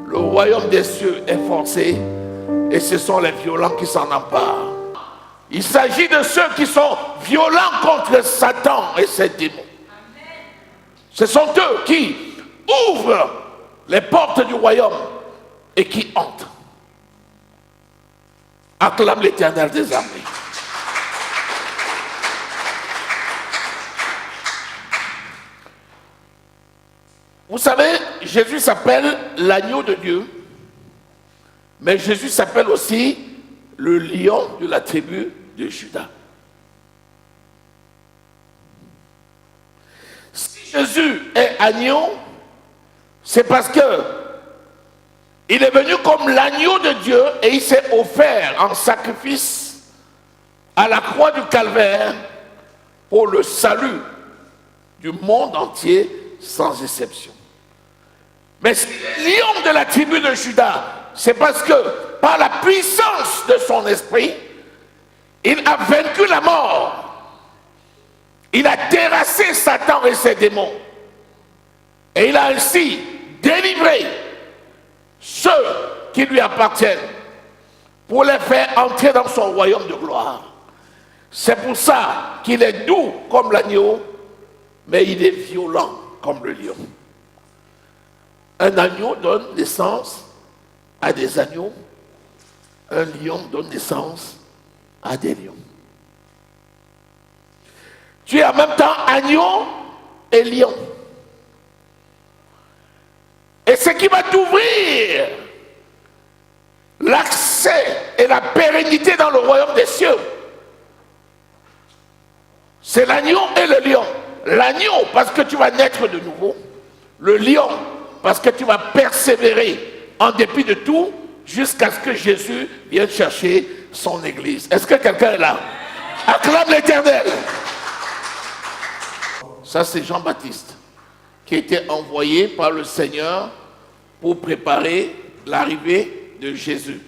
Le royaume des cieux est forcé et ce sont les violents qui s'en emparent. Il s'agit de ceux qui sont violents contre Satan et ses démons. Ce sont eux qui ouvrent les portes du royaume et qui entrent. Acclame l'Éternel des armées. Vous savez, Jésus s'appelle l'agneau de Dieu, mais Jésus s'appelle aussi le lion de la tribu de Juda. Si Jésus est agneau, c'est parce que il est venu comme l'agneau de Dieu et il s'est offert en sacrifice à la croix du Calvaire pour le salut du monde entier sans exception. Mais le lion de la tribu de Juda, c'est parce que par la puissance de son esprit, il a vaincu la mort. Il a terrassé Satan et ses démons. Et il a ainsi délivré ceux qui lui appartiennent pour les faire entrer dans son royaume de gloire. C'est pour ça qu'il est doux comme l'agneau, mais il est violent comme le lion. Un agneau donne naissance à des agneaux, un lion donne naissance à des lions. Tu es en même temps agneau et lion. Et ce qui va t'ouvrir l'accès et la pérennité dans le royaume des cieux, c'est l'agneau et le lion. L'agneau parce que tu vas naître de nouveau, le lion parce que tu vas persévérer en dépit de tout jusqu'à ce que Jésus vienne chercher son église. Est-ce que quelqu'un est là? Acclame l'Éternel. Ça c'est Jean-Baptiste qui était envoyé par le Seigneur pour préparer l'arrivée de Jésus.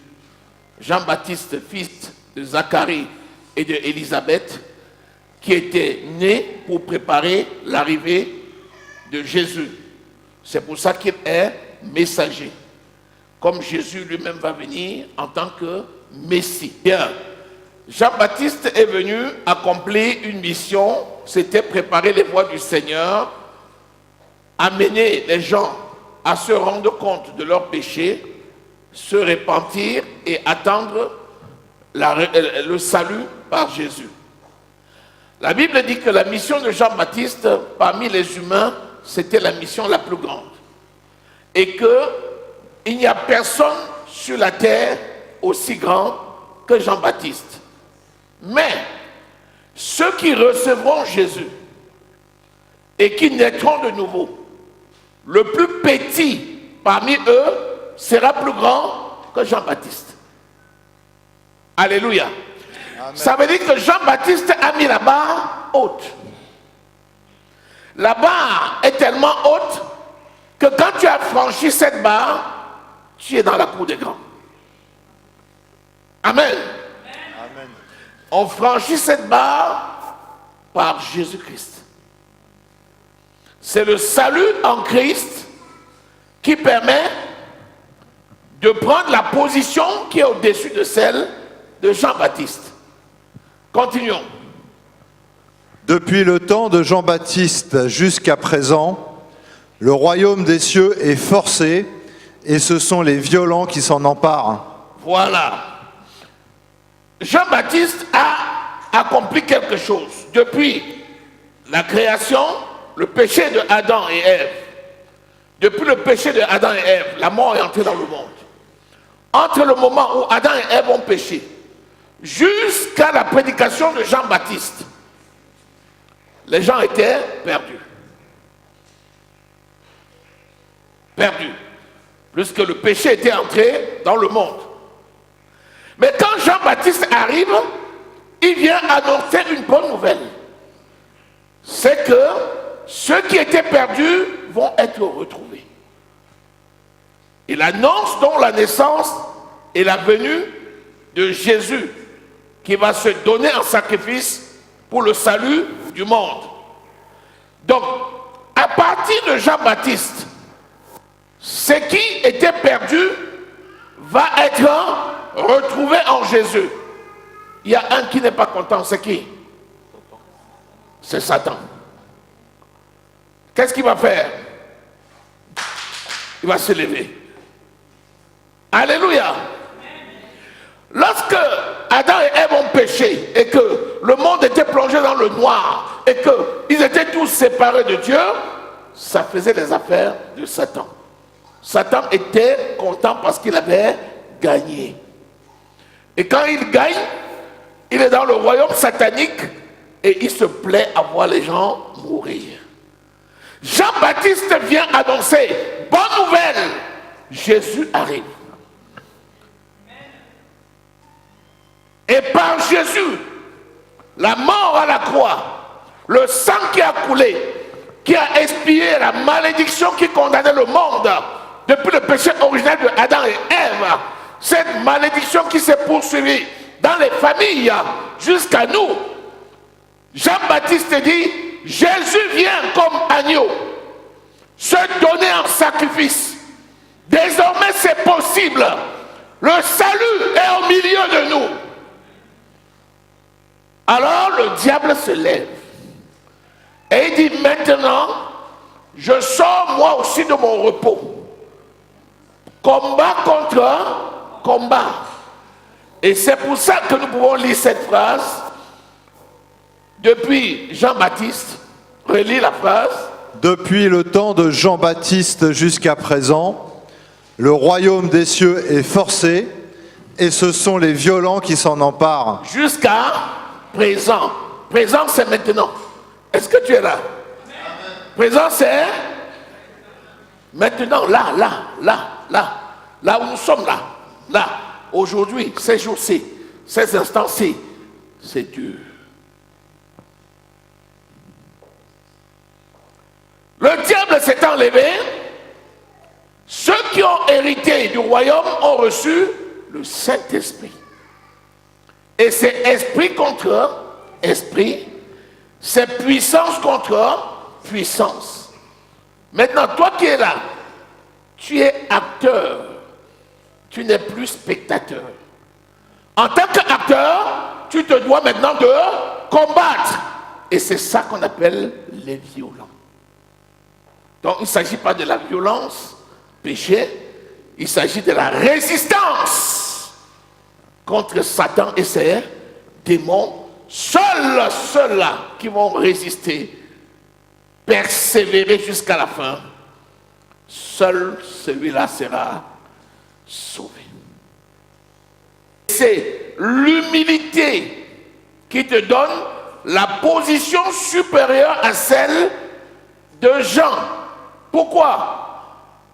Jean-Baptiste, fils de Zacharie et de Élisabeth, qui était né pour préparer l'arrivée de Jésus. C'est pour ça qu'il est messager. Comme Jésus lui-même va venir en tant que Messie. Bien. Jean-Baptiste est venu accomplir une mission, c'était préparer les voies du Seigneur, amener les gens à se rendre compte de leurs péchés, se repentir et attendre le salut par Jésus. La Bible dit que la mission de Jean-Baptiste, parmi les humains, c'était la mission la plus grande. Et qu'il n'y a personne sur la terre aussi grand que Jean-Baptiste. Mais ceux qui recevront Jésus et qui naîtront de nouveau, le plus petit parmi eux sera plus grand que Jean-Baptiste. Alléluia. Amen. Ça veut dire que Jean-Baptiste a mis la barre haute. La barre est tellement haute que quand tu as franchi cette barre, tu es dans la cour des grands. Amen. Amen. On franchit cette barre par Jésus-Christ. C'est le salut en Christ qui permet de prendre la position qui est au-dessus de celle de Jean-Baptiste. Continuons. Depuis le temps de Jean-Baptiste jusqu'à présent, le royaume des cieux est forcé et ce sont les violents qui s'en emparent. Voilà. Jean-Baptiste a accompli quelque chose. Depuis la création, le péché de Adam et Ève. Depuis le péché de Adam et Ève, la mort est entrée dans le monde. Entre le moment où Adam et Ève ont péché, jusqu'à la prédication de Jean-Baptiste, les gens étaient perdus. Perdus. Puisque le péché était entré dans le monde. Mais quand Jean-Baptiste arrive, il vient annoncer une bonne nouvelle. C'est que ceux qui étaient perdus vont être retrouvés. Il annonce donc la naissance et la venue de Jésus, qui va se donner en sacrifice pour le salut du monde. Donc, à partir de Jean-Baptiste, Ce qui était perdu va être retrouvé en Jésus. Il y a un qui n'est pas content, c'est qui? C'est Satan. Qu'est-ce qu'il va faire? Il va se lever. Alléluia. Lorsque Adam et Ève ont péché et que le monde était plongé dans le noir et qu'ils étaient tous séparés de Dieu, ça faisait les affaires de Satan. Satan était content parce qu'il avait gagné. Et quand il gagne, il est dans le royaume satanique et il se plaît à voir les gens mourir. Jean-Baptiste vient annoncer, bonne nouvelle, Jésus arrive. Et par Jésus, la mort à la croix, le sang qui a coulé, qui a expié la malédiction qui condamnait le monde depuis le péché originel de Adam et Ève, cette malédiction qui s'est poursuivie dans les familles jusqu'à nous, Jean-Baptiste dit, Jésus vient comme agneau, se donner en sacrifice. Désormais c'est possible. Le salut est au milieu de nous. Alors le diable se lève et il dit maintenant, je sors moi aussi de mon repos. Combat contre combat. Et c'est pour ça que nous pouvons lire cette phrase depuis Jean-Baptiste. Relis la phrase. Depuis le temps de Jean-Baptiste jusqu'à présent, le royaume des cieux est forcé et ce sont les violents qui s'en emparent. Jusqu'à présent. Présent, c'est maintenant. Est-ce que tu es là? Amen. Présent, c'est maintenant, là où nous sommes là, aujourd'hui, ces jours-ci, ces instants-ci, c'est dur. Le diable s'est enlevé. Ceux qui ont hérité du royaume ont reçu le Saint-Esprit. Et c'est esprit contre esprit, c'est puissance contre puissance. Maintenant, toi qui es là, tu es acteur, tu n'es plus spectateur. En tant qu'acteur, tu te dois maintenant de combattre. Et c'est ça qu'on appelle les violents. Donc il ne s'agit pas de la violence, péché, il s'agit de la résistance contre Satan et ses démons. Seuls ceux-là qui vont résister, persévérer jusqu'à la fin, seul celui-là sera sauvé. C'est l'humilité qui te donne la position supérieure à celle de Jean. Pourquoi?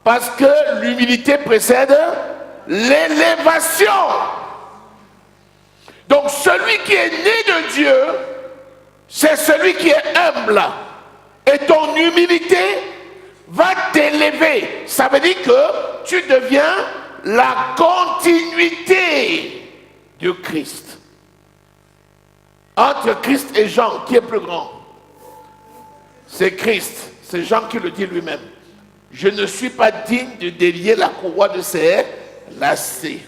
Parce que l'humilité précède l'élévation. Donc celui qui est né de Dieu, c'est celui qui est humble. Et ton humilité va t'élever. Ça veut dire que tu deviens la continuité de Christ. Entre Christ et Jean, qui est plus grand? C'est Christ. C'est Jean qui le dit lui-même. Je ne suis pas digne de délier la courroie de ses lacets.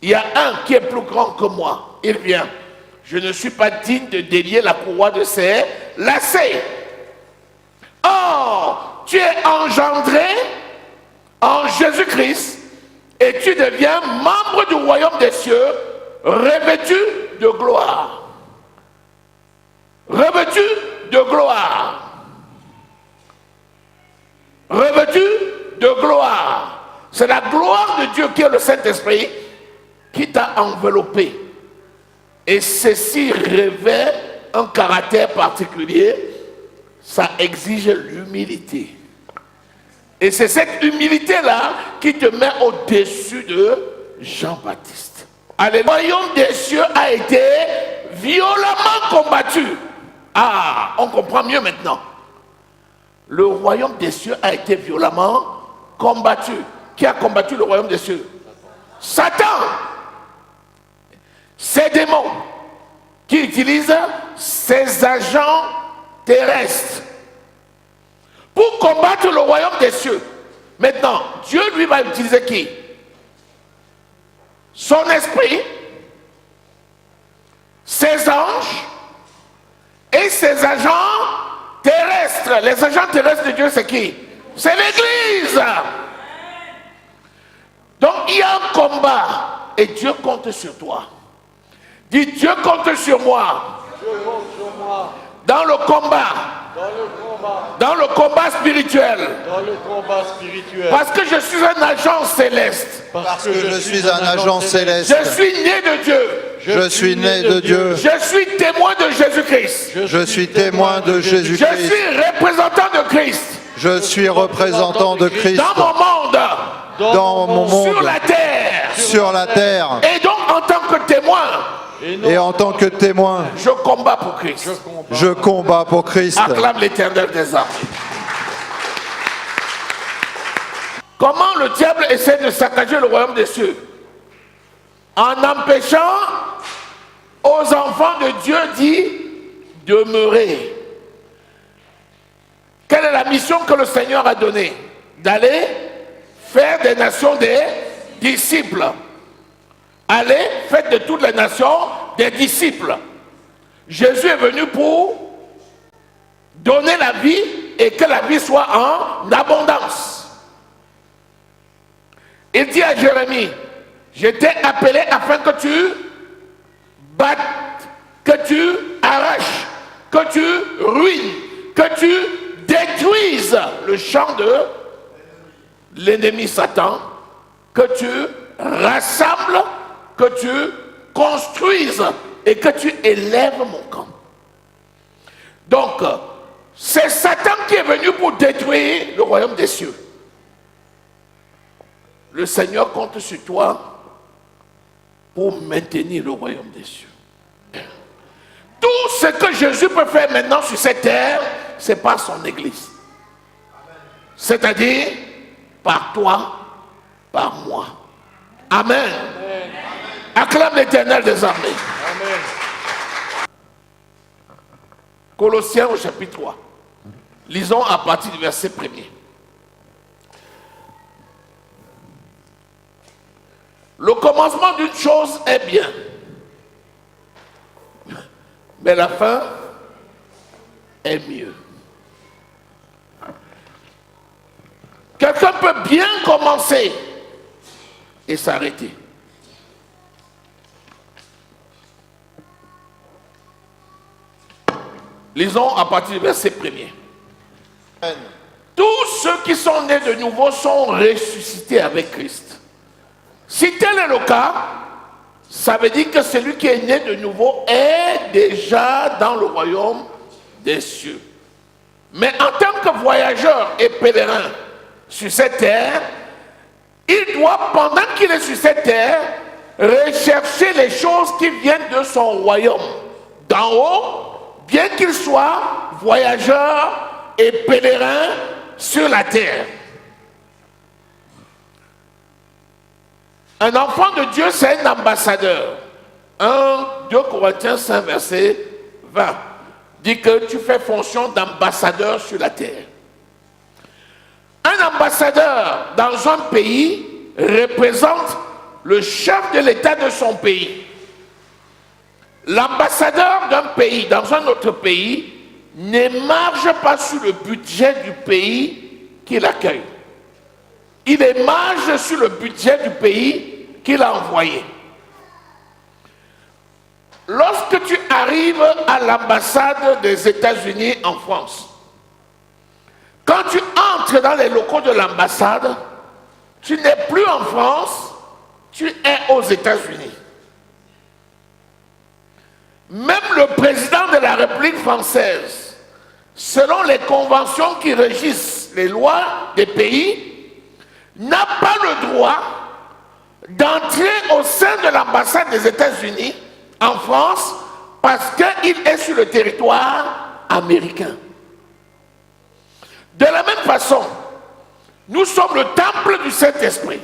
Il y a un qui est plus grand que moi. Il vient. Je ne suis pas digne de délier la courroie de ses lacets. Or, tu es engendré en Jésus-Christ et tu deviens membre du royaume des cieux, revêtu de gloire. Revêtu de gloire. Revêtu de gloire. C'est la gloire de Dieu qui est le Saint-Esprit qui t'a enveloppé. Et ceci revêt un caractère particulier, ça exige l'humilité. Et c'est cette humilité-là qui te met au-dessus de Jean-Baptiste. Le royaume des cieux a été violemment combattu. Ah, on comprend mieux maintenant. Le royaume des cieux a été violemment combattu. Qui a combattu le royaume des cieux? Satan. Ces démons qui utilisent ces agents terrestres pour combattre le royaume des cieux. Maintenant, Dieu lui va utiliser qui? Son esprit, ses anges et ses agents terrestres. Les agents terrestres de Dieu, c'est qui? C'est l'Église. Donc il y a un combat et Dieu compte sur toi. Dis, Dieu compte sur moi. Dans le combat. Dans le combat spirituel. Parce que je suis un agent céleste. Parce que je suis un agent céleste. Je suis né de Dieu. Je suis né de Dieu. Je suis témoin de Jésus-Christ. Je suis témoin de Je Jésus-Christ. suis représentant de Christ. Je suis représentant de Christ Dans mon monde. dans mon monde, Sur la terre. sur la terre. Et donc en tant que témoin, Et en tant que témoin, je combats pour Christ. je combats pour Christ. Acclame l'Éternel des armées. Comment le diable essaie de saccager le royaume des cieux? En empêchant aux enfants de Dieu d'y demeurer. Quelle est la mission que le Seigneur a donnée? D'aller faire des nations des disciples. Allez, faites de toutes les nations des disciples. Jésus est venu pour donner la vie et que la vie soit en abondance. Il dit à Jérémie, je t'ai appelé afin que tu battes, que tu arraches, que tu ruines, que tu détruises le champ de l'ennemi Satan, que tu rassembles, que tu construises et que tu élèves mon camp. Donc, c'est Satan qui est venu pour détruire le royaume des cieux. Le Seigneur compte sur toi pour maintenir le royaume des cieux. Tout ce que Jésus peut faire maintenant sur cette terre, c'est par son Église. C'est-à-dire par toi, par moi. Amen. Amen. Acclame l'Éternel des armées. Amen. Colossiens au chapitre 3. Lisons à partir du verset 1er. Le commencement d'une chose est bien, mais la fin est mieux. Quelqu'un peut bien commencer et s'arrêter. Lisons à partir du verset 1er. Amen. Tous ceux qui sont nés de nouveau sont ressuscités avec Christ. Si tel est le cas, ça veut dire que celui qui est né de nouveau est déjà dans le royaume des cieux. Mais en tant que voyageur et pèlerin sur cette terre, il doit, pendant qu'il est sur cette terre, rechercher les choses qui viennent de son royaume. D'en haut, bien qu'il soit voyageur et pèlerin sur la terre. Un enfant de Dieu, c'est un ambassadeur. 2 Corinthiens 5, verset 20, dit que tu fais fonction d'ambassadeur sur la terre. Un ambassadeur dans un pays représente le chef de l'État de son pays. L'ambassadeur d'un pays dans un autre pays n'émarge pas sur le budget du pays qu'il accueille. Il émarge sur le budget du pays qu'il a envoyé. Lorsque tu arrives à l'ambassade des États-Unis en France, quand tu entres dans les locaux de l'ambassade, tu n'es plus en France, tu es aux États-Unis. Même le président de la République française, selon les conventions qui régissent les lois des pays, n'a pas le droit d'entrer au sein de l'ambassade des États-Unis en France parce qu'il est sur le territoire américain. De la même façon, nous sommes le temple du Saint-Esprit.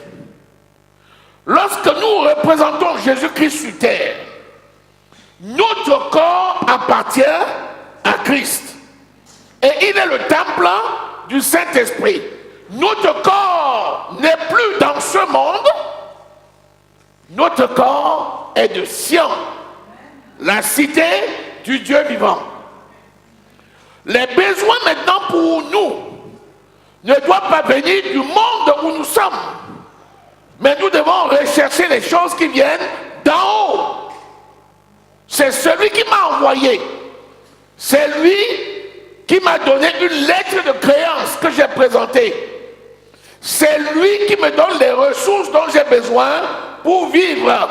Lorsque nous représentons Jésus-Christ sur terre, notre corps appartient à Christ. Et il est le temple du Saint-Esprit. Notre corps corps n'est plus dans ce monde, notre corps est de Sion, la cité du Dieu vivant. Les besoins maintenant pour nous ne doivent pas venir du monde où nous sommes, mais nous devons rechercher les choses qui viennent d'en haut. C'est celui qui m'a envoyé, c'est lui qui m'a donné une lettre de créance que j'ai présentée. C'est lui qui me donne les ressources dont j'ai besoin pour vivre.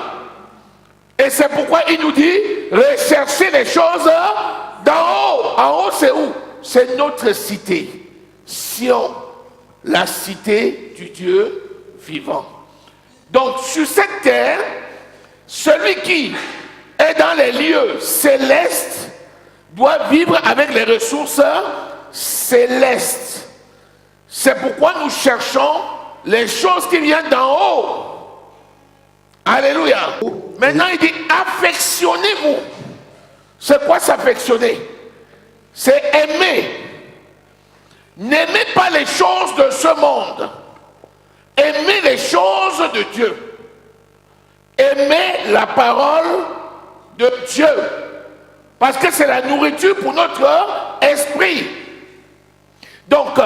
Et c'est pourquoi il nous dit, recherchez les choses d'en haut. En haut, c'est où? C'est notre cité. Sion, la cité du Dieu vivant. Donc, sur cette terre, celui qui est dans les lieux célestes doit vivre avec les ressources célestes. C'est pourquoi nous cherchons les choses qui viennent d'en haut. Alléluia. Maintenant, il dit, affectionnez-vous. C'est quoi s'affectionner? C'est aimer. N'aimez pas les choses de ce monde. Aimez les choses de Dieu. Aimez la parole de Dieu. Parce que c'est la nourriture pour notre esprit. Donc,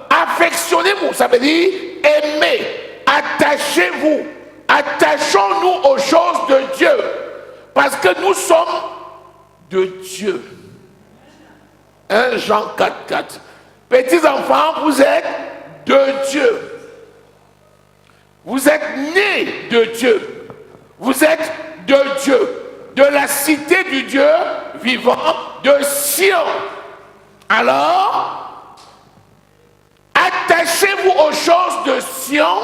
affectionnez-vous, ça veut dire aimez, attachez-vous. Attachons-nous aux choses de Dieu. Parce que nous sommes de Dieu. 1 Jean 4,4. Petits enfants, vous êtes de Dieu. Vous êtes nés de Dieu. Vous êtes de Dieu. De la cité du Dieu vivant, de Sion. Alors, attachez-vous aux choses de Sion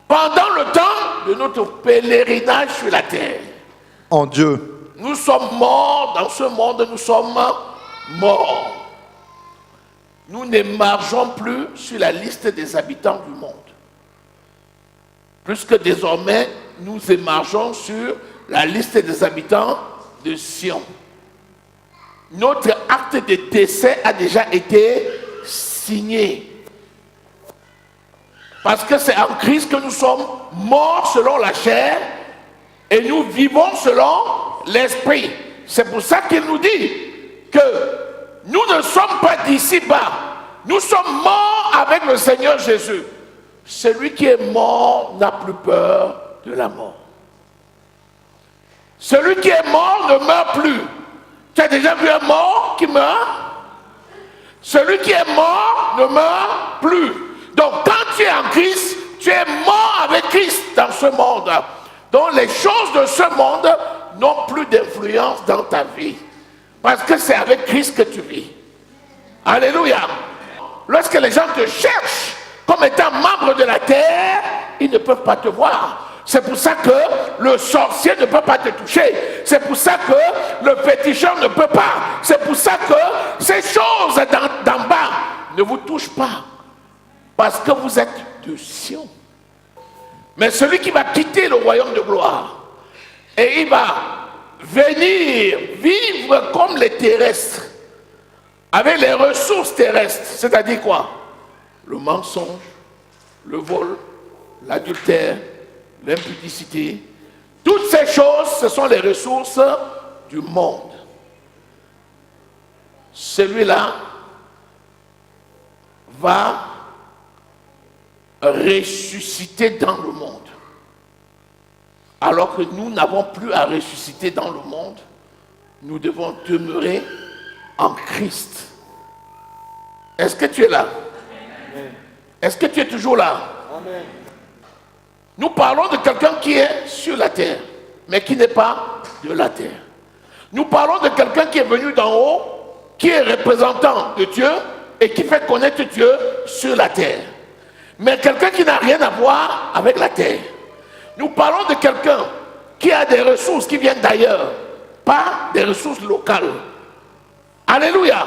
pendant le temps de notre pèlerinage sur la terre. En Dieu. Nous sommes morts dans ce monde, nous sommes morts. Nous n'émargeons plus sur la liste des habitants du monde. Puisque désormais, nous émargeons sur la liste des habitants de Sion. Notre acte de décès a déjà été signé. Parce que c'est en Christ que nous sommes morts selon la chair et nous vivons selon l'esprit. C'est pour ça qu'il nous dit que nous ne sommes pas d'ici-bas. Nous sommes morts avec le Seigneur Jésus. Celui qui est mort n'a plus peur de la mort. Celui qui est mort ne meurt plus. Tu as déjà vu un mort qui meurt? Celui qui est mort ne meurt plus. Donc quand tu es en Christ, tu es mort avec Christ dans ce monde. Donc les choses de ce monde n'ont plus d'influence dans ta vie. Parce que c'est avec Christ que tu vis. Alléluia. Lorsque les gens te cherchent comme étant membre de la terre, ils ne peuvent pas te voir. C'est pour ça que le sorcier ne peut pas te toucher. C'est pour ça que le féticheur ne peut pas. C'est pour ça que ces choses d'en bas ne vous touchent pas. Parce que vous êtes de Sion. Mais celui qui va quitter le royaume de gloire et il va venir vivre comme les terrestres, avec les ressources terrestres, c'est-à-dire quoi? Le mensonge, le vol, l'adultère, l'impudicité, toutes ces choses, ce sont les ressources du monde. Celui-là va ressusciter dans le monde. Alors que nous n'avons plus à ressusciter dans le monde, nous devons demeurer en Christ. Est-ce que tu es là? Amen. Est-ce que tu es toujours là? Amen. Nous parlons de quelqu'un qui est sur la terre, mais qui n'est pas de la terre. Nous parlons de quelqu'un qui est venu d'en haut, qui est représentant de Dieu et qui fait connaître Dieu sur la terre. Mais quelqu'un qui n'a rien à voir avec la terre. Nous parlons de quelqu'un qui a des ressources qui viennent d'ailleurs, pas des ressources locales. Alléluia.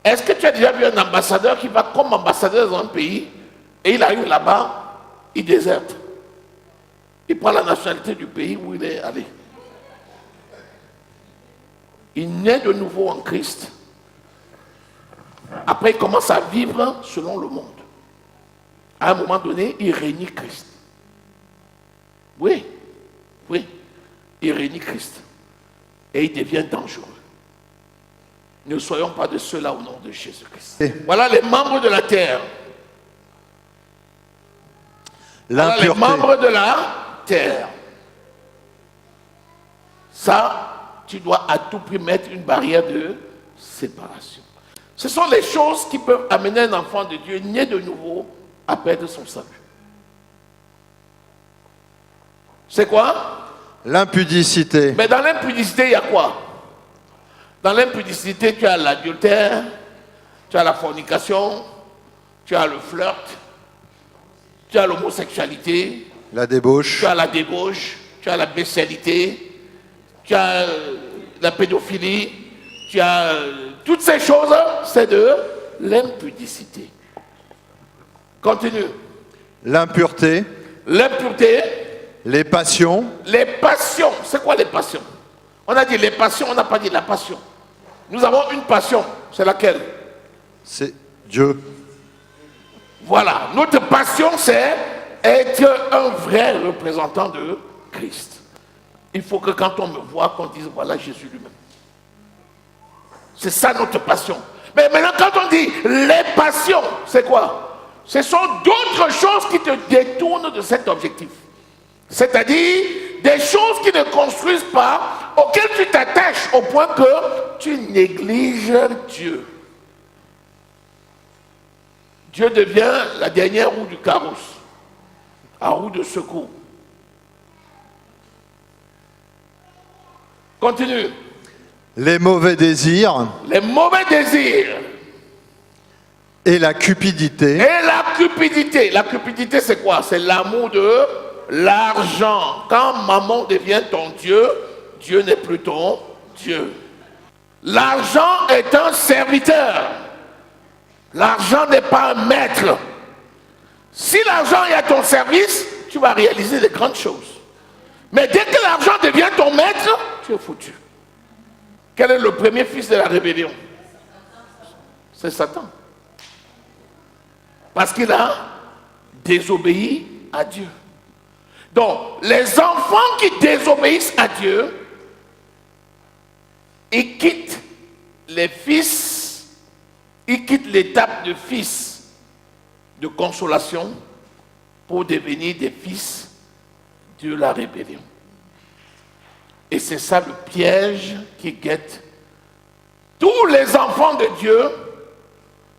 Est-ce que tu as déjà vu un ambassadeur qui va comme ambassadeur dans un pays et il arrive là-bas, il déserte. Il prend la nationalité du pays où il est allé. Il naît de nouveau en Christ. Après, il commence à vivre selon le monde. À un moment donné, il réunit Christ. Oui, oui, il réunit Christ. Et il devient dangereux. Ne soyons pas de ceux-là au nom de Jésus-Christ. Voilà les membres de la terre. Voilà les membres de la terre. Ça, tu dois à tout prix mettre une barrière de séparation. Ce sont les choses qui peuvent amener un enfant de Dieu né de nouveau à perdre son salut. C'est quoi? L'impudicité. Mais dans l'impudicité, il y a quoi? Dans l'impudicité, tu as l'adultère, tu as la fornication, tu as le flirt, tu as l'homosexualité, la débauche, tu as la débauche, tu as la bestialité, tu as la pédophilie, tu as toutes ces choses, c'est de l'impudicité. Continue. L'impureté. L'impureté. Les passions. Les passions. C'est quoi les passions? On a dit les passions, on n'a pas dit la passion. Nous avons une passion. C'est laquelle? C'est Dieu. Voilà. Notre passion, c'est être un vrai représentant de Christ. Il faut que quand on me voit, qu'on dise voilà Jésus lui-même. C'est ça notre passion. Mais maintenant, quand on dit les passions, c'est quoi? Ce sont d'autres choses qui te détournent de cet objectif. C'est-à-dire des choses qui ne construisent pas, auxquelles tu t'attaches au point que tu négliges Dieu. Dieu devient la dernière roue du carrosse, la roue de secours. Continue. Les mauvais désirs. Les mauvais désirs. Et la cupidité. Et la cupidité. La cupidité, c'est quoi? C'est l'amour de l'argent. Quand maman devient ton Dieu, Dieu n'est plus ton Dieu. L'argent est un serviteur. L'argent n'est pas un maître. Si l'argent est à ton service, tu vas réaliser de grandes choses. Mais dès que l'argent devient ton maître, tu es foutu. Quel est le premier fils de la rébellion? C'est Satan. Parce qu'il a désobéi à Dieu. Donc, les enfants qui désobéissent à Dieu, ils quittent les fils, ils quittent l'étape de fils de consolation pour devenir des fils de la rébellion. Et c'est ça le piège qui guette tous les enfants de Dieu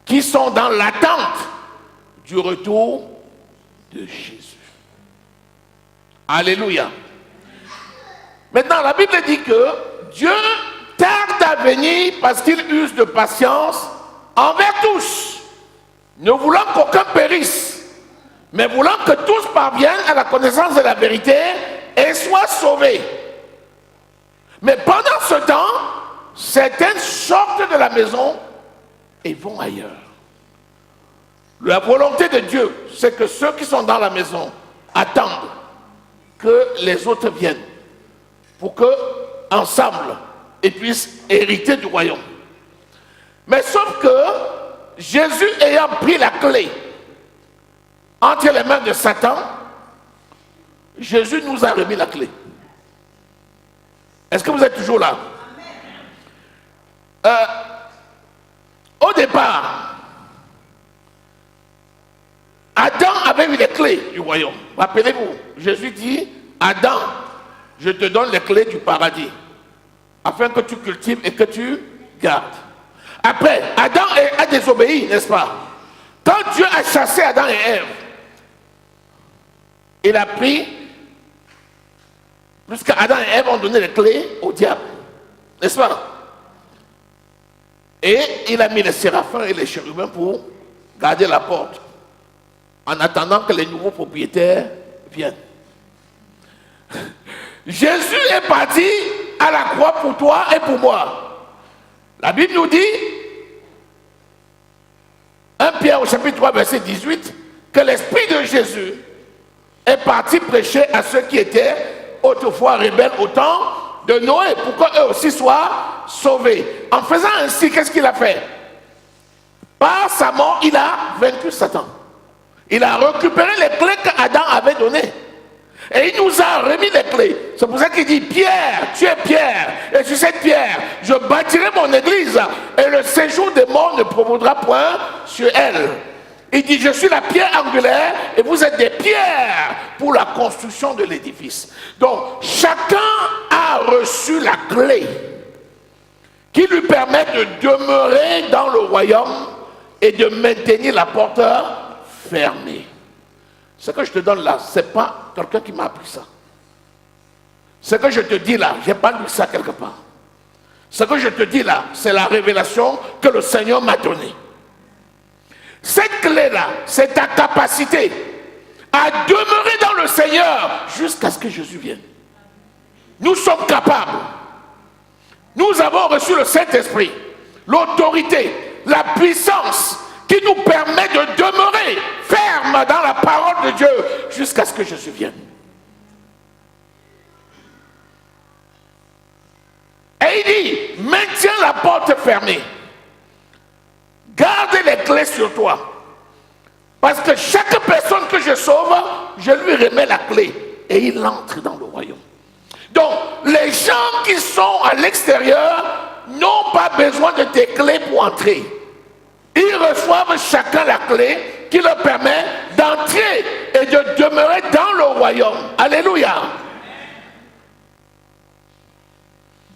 qui sont dans l'attente du retour de Jésus. Alléluia. Maintenant, la Bible dit que Dieu tarde à venir parce qu'il use de patience envers tous, ne voulant qu'aucun périsse, mais voulant que tous parviennent à la connaissance de la vérité et soient sauvés. Mais pendant ce temps, certains sortent de la maison et vont ailleurs. La volonté de Dieu, c'est que ceux qui sont dans la maison attendent que les autres viennent pour que, ensemble, ils puissent hériter du royaume. Mais sauf que Jésus ayant pris la clé entre les mains de Satan, Jésus nous a remis la clé. Est-ce que vous êtes toujours là? Au départ, Adam avait eu les clés du royaume. Rappelez-vous, Jésus dit, Adam, je te donne les clés du paradis, afin que tu cultives et que tu gardes. Après, Adam a désobéi, n'est-ce pas? Quand Dieu a chassé Adam et Ève, il a pris, puisqu'Adam et Ève ont donné les clés au diable, n'est-ce pas? Et il a mis les séraphins et les chérubins pour garder la porte, en attendant que les nouveaux propriétaires viennent. Jésus est parti à la croix pour toi et pour moi. La Bible nous dit, 1 Pierre au chapitre 3, verset 18, que l'Esprit de Jésus est parti prêcher à ceux qui étaient autrefois rebelles au temps de Noé, pour qu'eux aussi soient sauvés. En faisant ainsi, qu'est-ce qu'il a fait? Par sa mort, il a vaincu Satan. Il a récupéré les clés qu'Adam avait données. Et il nous a remis les clés. C'est pour ça qu'il dit, Pierre, tu es Pierre. Et sur cette pierre, je bâtirai mon église. Et le séjour des morts ne provoquera point sur elle. Il dit, je suis la pierre angulaire et vous êtes des pierres pour la construction de l'édifice. Donc, chacun a reçu la clé qui lui permet de demeurer dans le royaume et de maintenir la porte fermée. Ce que je te donne là, ce n'est pas quelqu'un qui m'a appris ça. Ce que je te dis là, je n'ai pas lu ça quelque part. Ce que je te dis là, c'est la révélation que le Seigneur m'a donnée. Cette clé-là, c'est ta capacité à demeurer dans le Seigneur jusqu'à ce que Jésus vienne. Nous sommes capables. Nous avons reçu le Saint-Esprit, l'autorité, la puissance qui nous permet de demeurer ferme dans la parole de Dieu jusqu'à ce que Jésus vienne. Et il dit, maintiens la porte fermée. Garde les clés sur toi. Parce que chaque personne que je sauve, je lui remets la clé. Et il entre dans le royaume. Donc, les gens qui sont à l'extérieur n'ont pas besoin de tes clés pour entrer. Ils reçoivent chacun la clé qui leur permet d'entrer et de demeurer dans le royaume. Alléluia.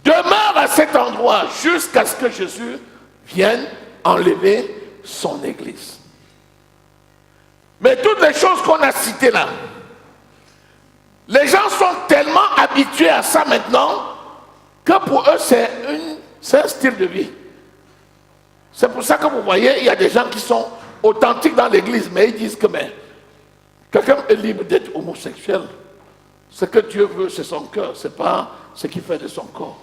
Demeure à cet endroit jusqu'à ce que Jésus vienne enlever son église. Mais toutes les choses qu'on a citées là, les gens sont tellement habitués à ça maintenant que pour eux c'est un style de vie. C'est pour ça que vous voyez, il y a des gens qui sont authentiques dans l'église, mais ils disent que quelqu'un est libre d'être homosexuel. Ce que Dieu veut, c'est son cœur, ce n'est pas ce qu'il fait de son corps.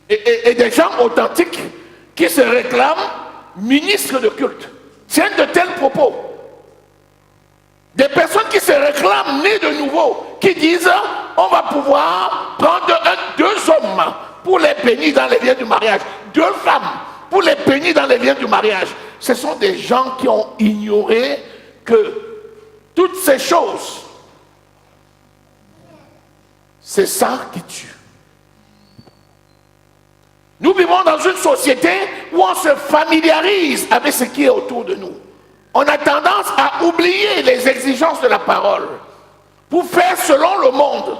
Et des gens authentiques qui se réclament ministres de culte tiennent de tels propos. Des personnes qui se réclament nés de nouveau, qui disent on va pouvoir prendre deux hommes pour les bénir dans les liens du mariage, deux femmes pour les bénir dans les liens du mariage. Ce sont des gens qui ont ignoré que toutes ces choses, c'est ça qui tue. Nous vivons dans une société où on se familiarise avec ce qui est autour de nous. On a tendance à oublier les exigences de la parole pour faire selon le monde.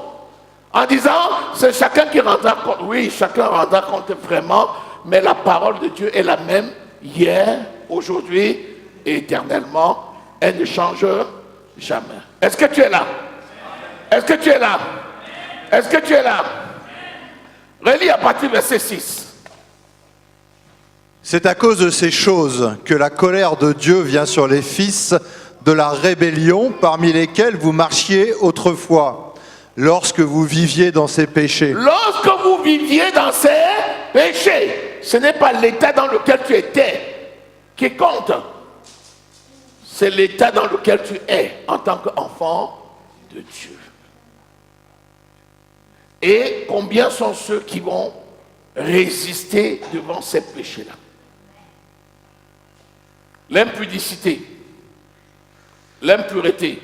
En disant, c'est chacun qui rendra compte. Oui, chacun rendra compte vraiment, mais la parole de Dieu est la même hier, aujourd'hui et éternellement. Elle ne change jamais. Est-ce que tu es là? Est-ce que tu es là? Est-ce que tu es là? Relis à partir du verset 6. C'est à cause de ces choses que la colère de Dieu vient sur les fils de la rébellion parmi lesquels vous marchiez autrefois, lorsque vous viviez dans ces péchés. Lorsque vous viviez dans ces péchés, ce n'est pas l'état dans lequel tu étais qui compte. C'est l'état dans lequel tu es en tant qu'enfant de Dieu. Et combien sont ceux qui vont résister devant ces péchés-là? L'impudicité, l'impureté.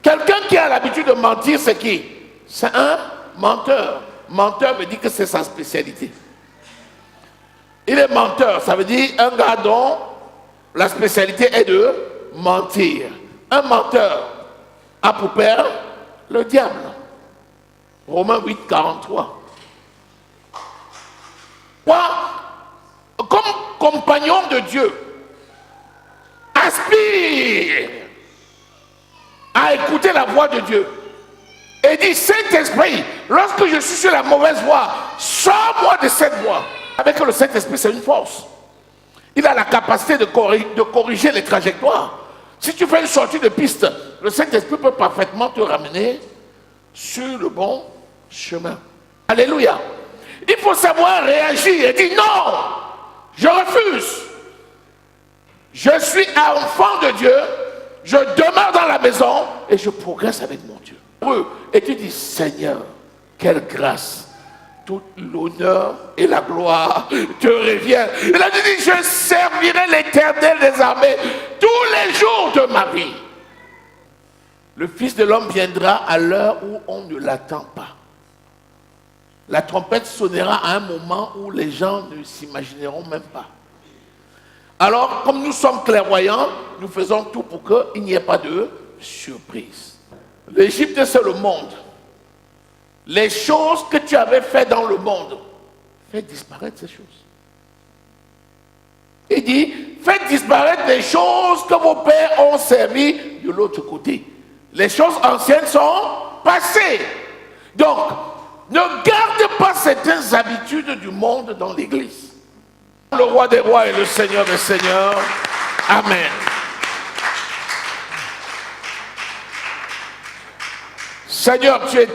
Quelqu'un qui a l'habitude de mentir, c'est qui? C'est un menteur. Menteur veut dire que c'est sa spécialité. Il est menteur, ça veut dire un gars dont la spécialité est de mentir. Un menteur a pour père le diable. Romains 8, 43. Quoi? Comme compagnon de Dieu, aspire à écouter la voix de Dieu et dit, Saint-Esprit, lorsque je suis sur la mauvaise voie, sors-moi de cette voie. Avec le Saint-Esprit, c'est une force. Il a la capacité de corriger les trajectoires. Si tu fais une sortie de piste, le Saint-Esprit peut parfaitement te ramener sur le bon chemin. Alléluia. Il faut savoir réagir et dire non, je refuse. Je suis enfant de Dieu, je demeure dans la maison et je progresse avec mon Dieu. Et tu dis, Seigneur, quelle grâce, toute l'honneur et la gloire te revient. Il a dit, je servirai l'Éternel des armées tous les jours de ma vie. Le Fils de l'homme viendra à l'heure où on ne l'attend pas. La trompette sonnera à un moment où les gens ne s'imagineront même pas. Alors, comme nous sommes clairvoyants, nous faisons tout pour qu'il n'y ait pas de surprise. L'Égypte, c'est le monde. Les choses que tu avais faites dans le monde, fais disparaître ces choses. Il dit, faites disparaître les choses que vos pères ont servi de l'autre côté. Les choses anciennes sont passées. Donc, ne garde pas certaines habitudes du monde dans l'Église. Le roi des rois et le Seigneur des seigneurs. Amen. Seigneur, tu es